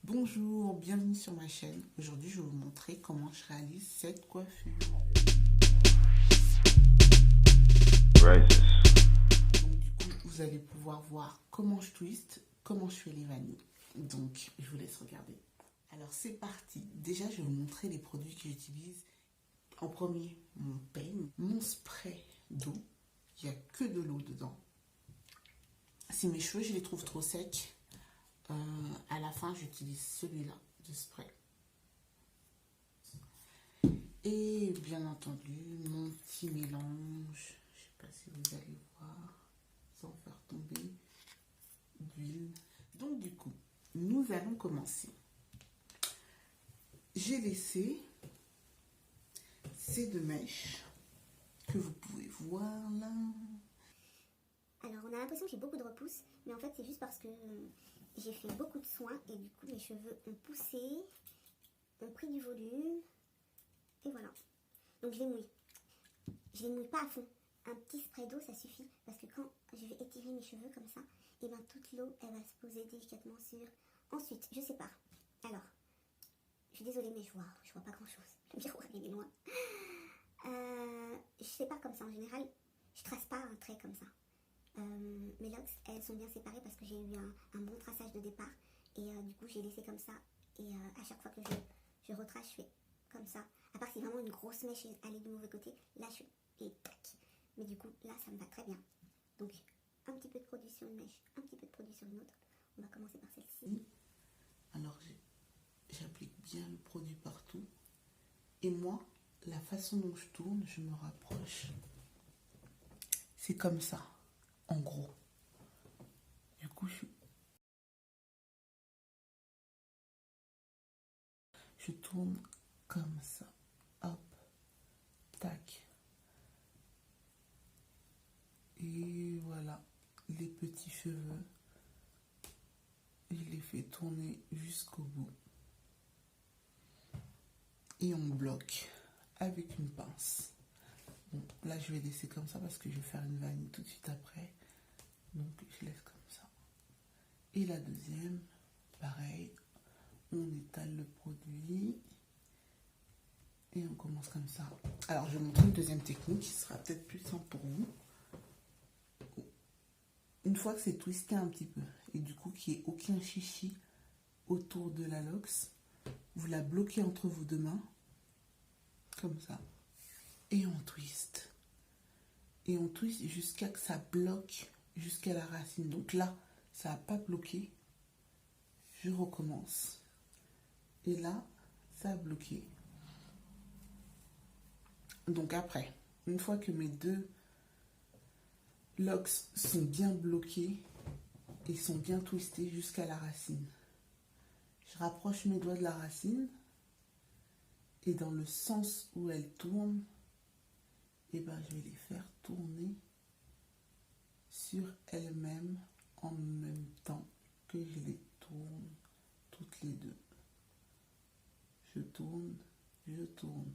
Bonjour, bienvenue sur ma chaîne. Aujourd'hui, je vais vous montrer comment je réalise cette coiffure. Donc du coup, vous allez pouvoir voir comment je twiste, comment je fais les vanilles. Donc, je vous laisse regarder. Alors, c'est parti. Déjà, je vais vous montrer les produits que j'utilise. En premier, mon peigne, mon spray d'eau. Il n'y a que de l'eau dedans. Si mes cheveux, je les trouve trop secs, à la fin, j'utilise celui-là de spray. Et bien entendu, mon petit mélange, je ne sais pas si vous allez voir, sans faire tomber d'huile. Donc du coup, nous allons commencer. J'ai laissé ces deux mèches que vous pouvez voir là. Alors on a l'impression que j'ai beaucoup de repousse, mais en fait c'est juste parce que j'ai fait beaucoup de soins et du coup mes cheveux ont poussé, ont pris du volume et voilà. Donc je les mouille. Je les mouille pas à fond. Un petit spray d'eau ça suffit parce que quand je vais étirer mes cheveux comme ça, et bien toute l'eau elle va se poser délicatement sur. Ensuite je sépare. Alors, je suis désolée mais je vois pas grand chose. Le miroir il est loin. Je sépare comme ça en général. Je trace pas un trait comme ça. Mes locks, elles sont bien séparées parce que j'ai eu un bon traçage de départ et du coup j'ai laissé comme ça et à chaque fois que je retrace, je fais comme ça. À part si vraiment une grosse mèche allait du mauvais côté, là je fais et tac. Mais du coup là ça me va très bien. Donc un petit peu de produit sur une mèche, un petit peu de produit sur une autre. On va commencer par celle-ci. Alors j'applique bien le produit partout et moi, la façon dont je tourne, je me rapproche. C'est comme ça. En gros, du coup, je tourne comme ça. Hop, tac. Et voilà, les petits cheveux. Je les fais tourner jusqu'au bout. Et on bloque avec une pince. Bon, là, je vais laisser comme ça parce que je vais faire une vanille tout de suite après. Donc, je laisse comme ça. Et la deuxième, pareil, on étale le produit et on commence comme ça. Alors, je vais vous montrer une deuxième technique qui sera peut-être plus simple pour vous. Une fois que c'est twisté un petit peu et du coup qu'il n'y ait aucun chichi autour de la lox, vous la bloquez entre vos deux mains, comme ça, et on twist. Et on twist jusqu'à que ça bloque jusqu'à la racine. Donc là, ça n'a pas bloqué. Je recommence. Et là, ça a bloqué. Donc après, une fois que mes deux locks sont bien bloqués et sont bien twistés jusqu'à la racine, je rapproche mes doigts de la racine et dans le sens où elle tourne, et ben je vais les faire tourner sur elles-mêmes en même temps que je les tourne toutes les deux. Je tourne, je tourne,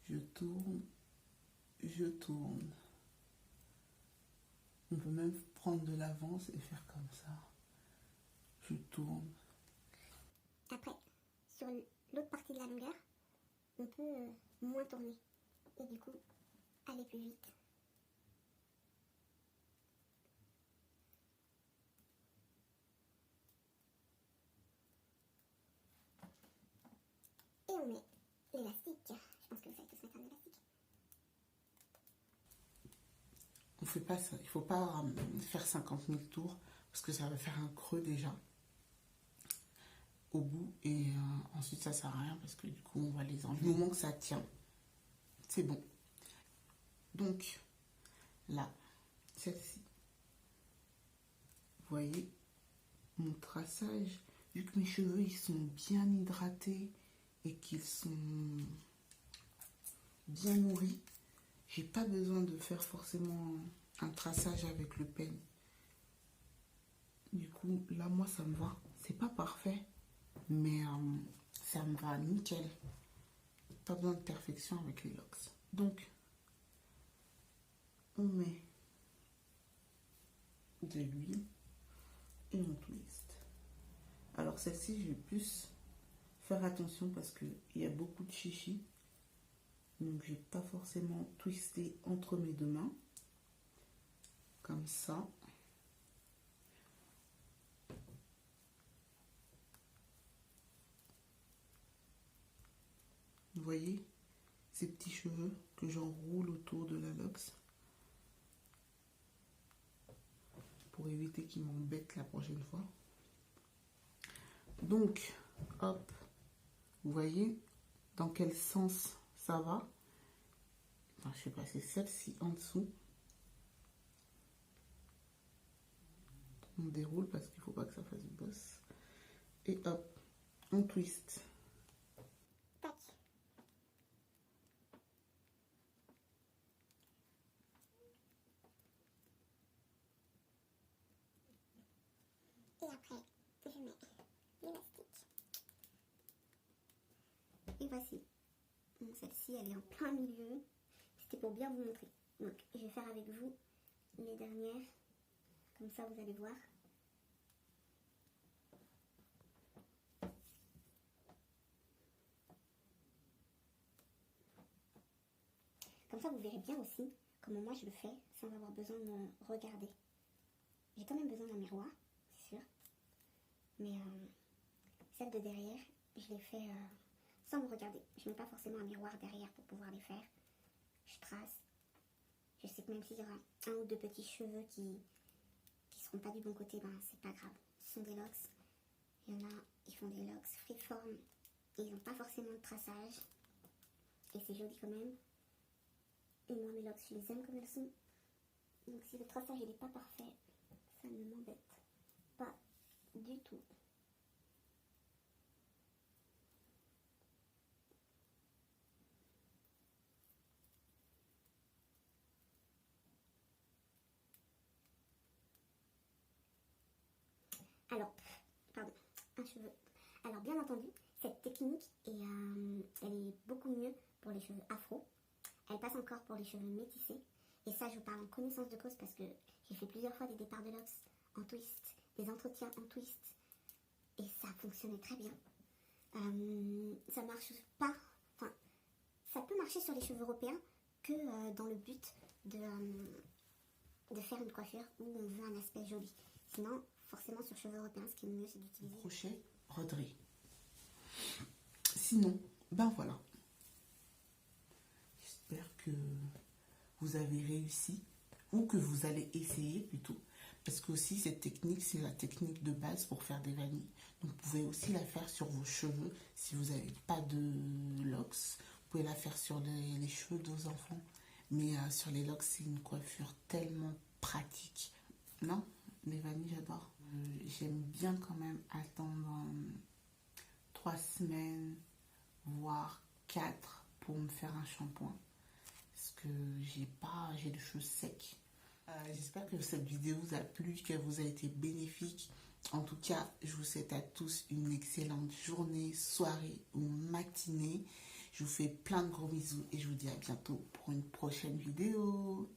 je tourne, je tourne. On peut même prendre de l'avance et faire comme ça. Je tourne. Après, sur l'autre partie de la longueur, on peut moins tourner et du coup aller plus vite. Et on met l'élastique. Je pense que vous savez tous mettre un élastique. On fait pas ça. Il faut pas faire 50 000 tours parce que ça va faire un creux déjà au bout et ensuite ça sert à rien parce que du coup on va les enlever. Du moment que ça tient, c'est bon. Donc là, celle-ci, vous voyez mon traçage, vu que mes cheveux ils sont bien hydratés et qu'ils sont bien nourris, j'ai pas besoin de faire forcément un traçage avec le peigne. Du coup là moi ça me va, c'est pas parfait mais ça me va nickel, pas besoin de perfection avec les locks. Donc on met de l'huile et on twist. celle-ci, je vais plus faire attention parce qu'il y a beaucoup de chichis. Donc, je vais pas forcément twister entre mes deux mains. Comme ça. Vous voyez ces petits cheveux que j'enroule autour de la lox pour éviter qu'ils m'embêtent la prochaine fois. Donc, hop, vous voyez dans quel sens ça va. Enfin, je sais pas, c'est celle-ci en dessous. On déroule parce qu'il faut pas que ça fasse du boss. Et hop, on twist. Tac. Et après, je mets l'élastique. Et voici. Bon, celle-ci, elle est en plein milieu. C'était pour bien vous montrer. Donc, je vais faire avec vous les dernières. Comme ça, vous allez voir. Comme ça, vous verrez bien aussi comment moi je le fais sans avoir besoin de me regarder. J'ai quand même besoin d'un miroir, c'est sûr. Mais celle de derrière, je l'ai fait sans me regarder. Je ne mets pas forcément un miroir derrière pour pouvoir les faire. Je trace. Je sais que même s'il y aura un ou deux petits cheveux qui seront pas du bon côté, ben c'est pas grave. Ce sont des locks. Il y en a, ils font des locks freeform et ils n'ont pas forcément de traçage. Et c'est joli quand même. Et moi, mes locks, je les aime comme elles sont. Donc si le traçage n'est pas parfait, ça ne m'embête pas du tout. Alors, pardon, un cheveu. Alors bien entendu, cette technique elle est beaucoup mieux pour les cheveux afro. Elle passe encore pour les cheveux métissés. Et ça, je vous parle en connaissance de cause parce que j'ai fait plusieurs fois des départs de locks en twist, des entretiens en twist. Et ça fonctionnait très bien. Ça marche pas, enfin, ça peut marcher sur les cheveux européens que dans le but de faire une coiffure où on veut un aspect joli. Sinon, forcément, sur cheveux européens, ce qui est mieux, c'est d'utiliser crochet broderie. Sinon, ben voilà. J'espère que vous avez réussi ou que vous allez essayer plutôt. Parce que aussi cette technique, c'est la technique de base pour faire des vanilles. Donc vous pouvez aussi la faire sur vos cheveux si vous n'avez pas de locks. Vous pouvez la faire sur les cheveux de vos enfants. Mais sur les locks, c'est une coiffure tellement pratique. Non, les vanilles, j'adore. J'aime bien quand même attendre 3 semaines, voire 4 pour me faire un shampoing. Parce que j'ai les cheveux secs. J'espère que cette vidéo vous a plu, qu'elle vous a été bénéfique. En tout cas, je vous souhaite à tous une excellente journée, soirée ou matinée. Je vous fais plein de gros bisous et je vous dis à bientôt pour une prochaine vidéo.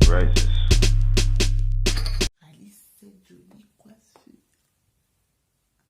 Racist.